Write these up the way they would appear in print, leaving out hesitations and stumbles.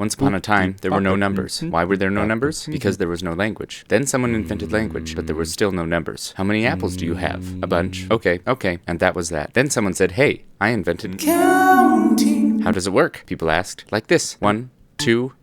Once upon a time, there were no numbers. Why were there no numbers? Because there was no language. Then someone invented language, but there were still no numbers. How many apples do you have? A bunch. Okay. And that was that. Then someone said, hey, I invented counting. How does it work? People asked. Like this. 1, 2.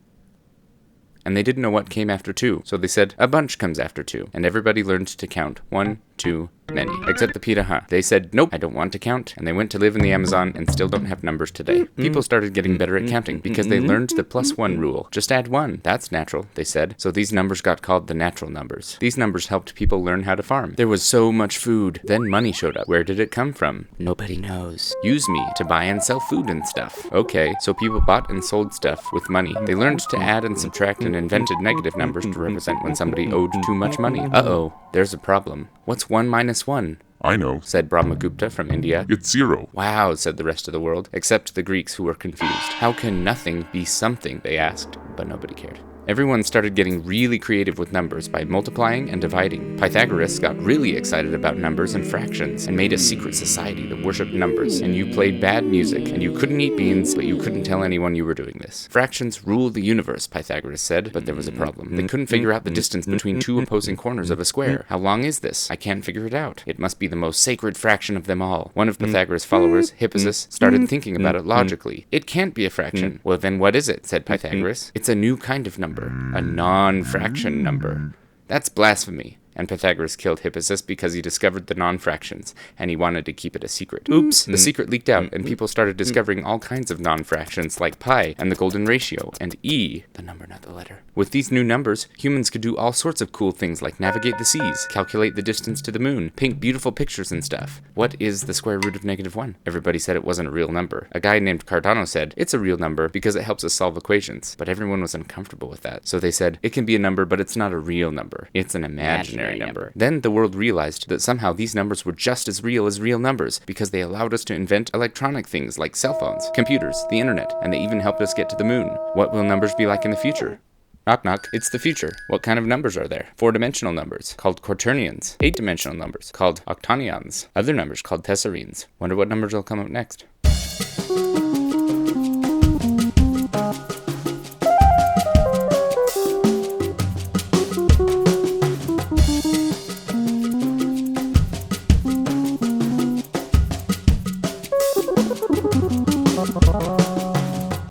And they didn't know what came after 2. So they said, a bunch comes after 2. And everybody learned to count. 1, 2, many. Except the Piraha. They said, nope, I don't want to count. And they went to live in the Amazon and still don't have numbers today. People started getting better at counting because they learned the +1 rule. Just add 1. That's natural, they said. So these numbers got called the natural numbers. These numbers helped people learn how to farm. There was so much food. Then money showed up. Where did it come from? Nobody knows. Use me to buy and sell food and stuff. Okay, so people bought and sold stuff with money. They learned to add and subtract and invented negative numbers to represent when somebody owed too much money. Uh-oh, there's a problem. What's 1 minus 1? I know. Said Brahmagupta from India. It's 0. Wow, said the rest of the world, except the Greeks who were confused. How can nothing be something, they asked, but nobody cared. Everyone started getting really creative with numbers by multiplying and dividing. Pythagoras got really excited about numbers and fractions and made a secret society that worshipped numbers. And you played bad music, and you couldn't eat beans, but you couldn't tell anyone you were doing this. Fractions rule the universe, Pythagoras said, but there was a problem. They couldn't figure out the distance between two opposing corners of a square. How long is this? I can't figure it out. It must be the most sacred fraction of them all. One of Pythagoras' followers, Hippasus, started thinking about it logically. It can't be a fraction. Well, then what is it? Said Pythagoras. It's a new kind of number. A non-fraction number. That's blasphemy. And Pythagoras killed Hippasus because he discovered the non-fractions, and he wanted to keep it a secret. Oops! The secret leaked out, and people started discovering all kinds of non-fractions, like pi, and the golden ratio, and e, the number, not the letter. With these new numbers, humans could do all sorts of cool things like navigate the seas, calculate the distance to the moon, paint beautiful pictures and stuff. What is the square root of -1? Everybody said it wasn't a real number. A guy named Cardano said, it's a real number because it helps us solve equations. But everyone was uncomfortable with that. So they said, it can be a number, but it's not a real number. It's an imaginary number. Then the world realized that somehow these numbers were just as real numbers because they allowed us to invent electronic things like cell phones, computers, the internet, and they even helped us get to the moon. What will numbers be like in the future? Knock knock, it's the future. What kind of numbers are there? 4-dimensional numbers, called quaternions. 8-dimensional numbers, called octonions. Other numbers called tessarines. Wonder what numbers will come up next.